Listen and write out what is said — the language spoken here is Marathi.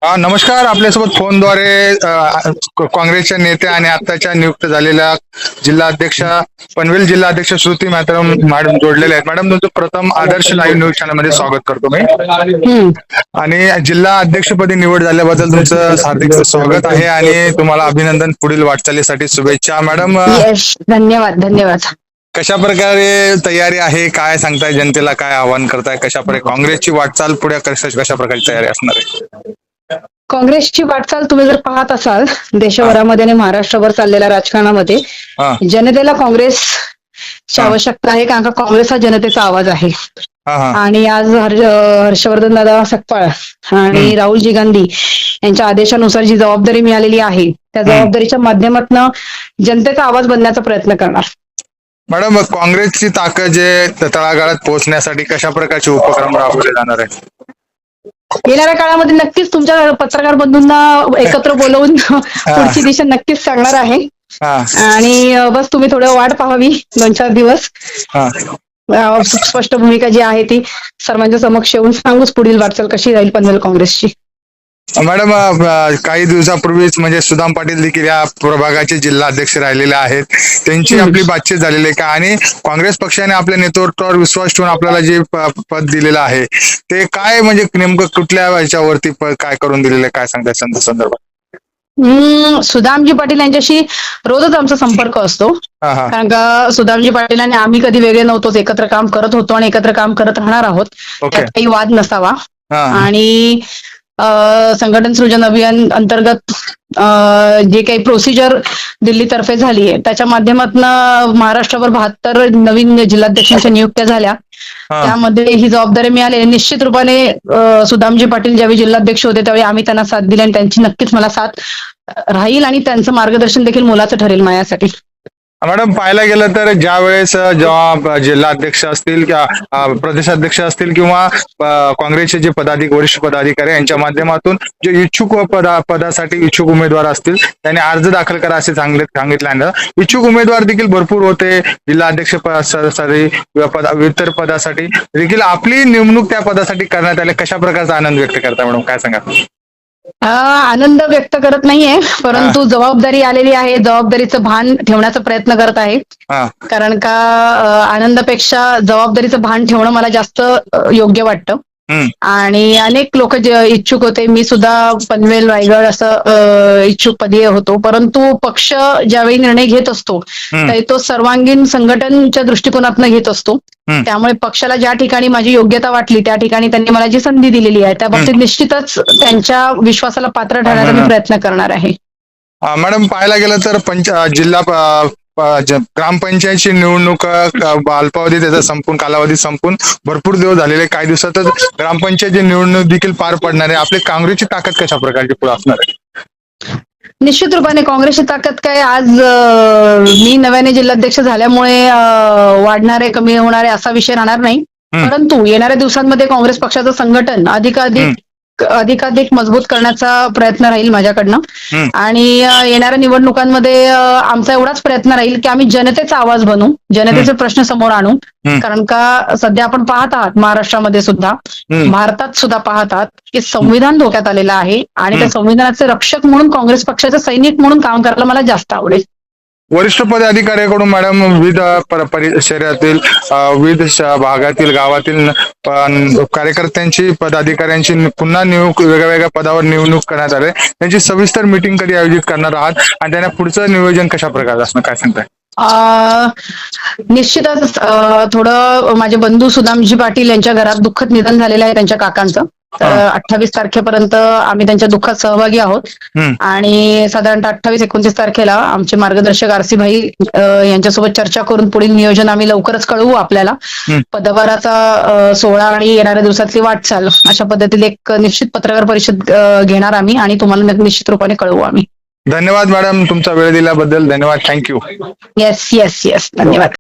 नमस्कार. आपल्यासोबत फोनद्वारे काँग्रेसच्या नेत्या आणि आताच्या नियुक्त झालेल्या जिल्हाध्यक्ष पनवेल जिल्हाध्यक्ष श्रुती मॅडम जोडलेले आहेत. मॅडम, तुमचं प्रथम आदर्श लाईव्ह न्यूज चॅनलमध्ये स्वागत करतो मी. आणि जिल्हा अध्यक्षपदी निवड झाल्याबद्दल तुमचं हार्दिक स्वागत आहे आणि तुम्हाला अभिनंदन. पुढील वाटचालीसाठी शुभेच्छा. मॅडम, धन्यवाद धन्यवाद. कशा प्रकारे तयारी आहे, काय सांगताय, जनतेला काय आवाहन करताय, कशा प्रकारे काँग्रेसची वाटचाल पुढे कशा प्रकारची तयारी असणार आहे? काँग्रेसची वाटचाल तुम्ही जर पाहत असाल देशभरामध्ये आणि महाराष्ट्रभर चाललेल्या राजकारणामध्ये, जनतेला काँग्रेसची आवश्यकता आहे, कारण का काँग्रेस हा जनतेचा आवाज आहे. आणि आज हर्षवर्धन दादा सकपाळ आणि राहुलजी गांधी यांच्या आदेशानुसार जी जबाबदारी मिळालेली आहे त्या जबाबदारीच्या माध्यमातून जनतेचा आवाज बनण्याचा प्रयत्न करणार. मॅडम, काँग्रेसची ताकद जे तळागाळात पोहोचण्यासाठी कशा प्रकारचे उपक्रम राबवले जाणार आहेत? येणाऱ्या काळामध्ये नक्कीच तुमच्या पत्रकार बंधूंना एकत्र बोलवून पुढची दिशा नक्कीच सांगणार आहे. आणि बस तुम्ही थोडं वाट पाहावी, 2-4 दिवस. स्पष्ट भूमिका जी आहे ती सर्वांच्या समक्ष येऊन सांगूच पुढील वाटचाल कशी राहील पनवेल काँग्रेसची. मॅडम, काही दिवसापूर्वीच म्हणजे सुदाम पाटील देखील या प्रभागाचे जिल्हा अध्यक्ष राहिलेले आहेत. त्यांची आपली बातचीत झालेली आहे का? आणि काँग्रेस पक्षाने आपल्या नेतृत्वावर विश्वास ठेवून आपल्याला जे पद दिलेलं आहे ते काय, म्हणजे नेमकं कुठल्या याच्यावरती काय करून दिलेलं आहे, काय सांगताय संदर्भात? सुदामजी पाटील यांच्याशी रोजच आमचा संपर्क असतो, कारण का सुदामजी पाटील आणि आम्ही कधी वेगळे नव्हतोच, एकत्र काम करत होतो आणि एकत्र काम करत राहणार आहोत. त्यात काही वाद नसावा. आणि संघटन सृजन अभियान अंतर्गत जे काही प्रोसिजर दिल्लीतर्फे झाली आहे त्याच्या माध्यमातून महाराष्ट्राभर 72 नवीन जिल्हाध्यक्षांच्या नियुक्त्या झाल्या. त्यामध्ये ही जबाबदारी मिळाली. निश्चित रूपाने सुदामजी पाटील ज्यावेळी जिल्हाध्यक्ष होते त्यावेळी आम्ही त्यांना साथ दिली आणि त्यांची नक्कीच मला साथ राहील आणि त्यांचं मार्गदर्शन देखील मोलाचं ठरेल माझ्यासाठी. मॅडम, पाहायला गेलं तर ज्या वेळेस जेव्हा जिल्हाध्यक्ष असतील किंवा प्रदेशाध्यक्ष असतील किंवा काँग्रेसचे जे वरिष्ठ पदाधिकारी यांच्या माध्यमातून जे इच्छुक पदासाठी इच्छुक उमेदवार असतील त्यांनी अर्ज दाखल करा असे सांगितल्यानं इच्छुक उमेदवार देखील भरपूर होते. जिल्हाध्यक्ष पदासाठी इतर पदासाठी देखील आपली नेमणूक त्या पदासाठी करण्यात आले. कशा प्रकारचा आनंद व्यक्त करता मॅडम, काय सांगा? आनंद व्यक्त करत नाहीये, परंतु जबाबदारी आलेली आहे, जबाबदारीचं भान ठेवण्याचा प्रयत्न करत आहे. कारण का आनंदापेक्षा जबाबदारीचं भान ठेवणं मला जास्त योग्य वाटतं. आणि अनेक लोक जे इच्छुक होते, मी सुद्धा पनवेल रायगड असं इच्छुक पदी होतो, परंतु पक्ष ज्यावेळी निर्णय घेत असतो त्यावेळी तो सर्वांगीण संघटनच्या दृष्टिकोनातून घेत असतो. त्यामुळे पक्षाला ज्या ठिकाणी माझी योग्यता वाटली त्या ठिकाणी त्यांनी मला जी संधी दिलेली आहे त्या बाबतीत निश्चितच त्यांच्या विश्वासाला पात्र ठरण्याचा मी प्रयत्न करणार आहे. मॅडम, पाहायला गेलं तर जिल्हा ग्रामपंचायतची निवडणूक अल्पावधी त्याचा कालावधी संपून भरपूर दिवस झालेले, काही दिवसातच ग्रामपंचायतची निवडणूक देखील पार पडणार आहे. आपली काँग्रेसची ताकद कशा प्रकारची पुढे असणार आहे? निश्चित रूपाने काँग्रेसची ताकद काय, आज मी नव्याने जिल्हाध्यक्ष झाल्यामुळे वाढणारे कमी होणारे असा विषय राहणार नाही, परंतु येणाऱ्या दिवसांमध्ये काँग्रेस पक्षाचं संघटन अधिकाधिक मजबूत करण्याचा प्रयत्न राहील माझ्याकडनं. आणि येणाऱ्या निवडणुकांमध्ये आमचा एवढाच प्रयत्न राहील की आम्ही जनतेचा आवाज बनू, जनतेचे प्रश्न समोर आणू. कारण का सध्या आपण पाहत आहात महाराष्ट्रामध्ये सुद्धा, भारतात सुद्धा पाहत आहात की संविधान धोक्यात आलेलं आहे आणि त्या संविधानाचे रक्षक म्हणून काँग्रेस पक्षाचे सैनिक म्हणून काम करायला मला जास्त आवडेल. वरिष्ठ पदाधिकाऱ्याकडून मॅडम विविध शहरातील विविध भागातील गावातील कार्यकर्त्यांची पदाधिकाऱ्यांची पुन्हा वेगवेगळ्या पदावर निवडणूक करण्यात आले. त्यांची सविस्तर मीटिंग कधी आयोजित करणार आहात आणि त्यांना पुढचं नियोजन कशा प्रकारे असणार, काय सांगताय? निश्चितच थोडं माझे बंधू सुदामजी पाटील यांच्या घरात दुःखद निधन झालेलं आहे त्यांच्या काकांचं. 28 तारखेपर्यंत आम्ही त्यांच्या दुःखात सहभागी आहोत आणि साधारणतः 28-29 तारखेला आमचे मार्गदर्शक आरसी भाई यांच्यासोबत चर्चा करून पुढील नियोजन आम्ही लवकरच कळवू आपल्याला. पदभाराचा सोहळा आणि येणाऱ्या दिवसातली वाटचाल अशा पद्धतीने एक निश्चित पत्रकार परिषद घेणार आम्ही आणि तुम्हाला निश्चित रूपाने कळवू आम्ही. धन्यवाद मॅडम, तुमचा वेळ दिल्याबद्दल धन्यवाद. थँक्यू. येस येस येस, धन्यवाद.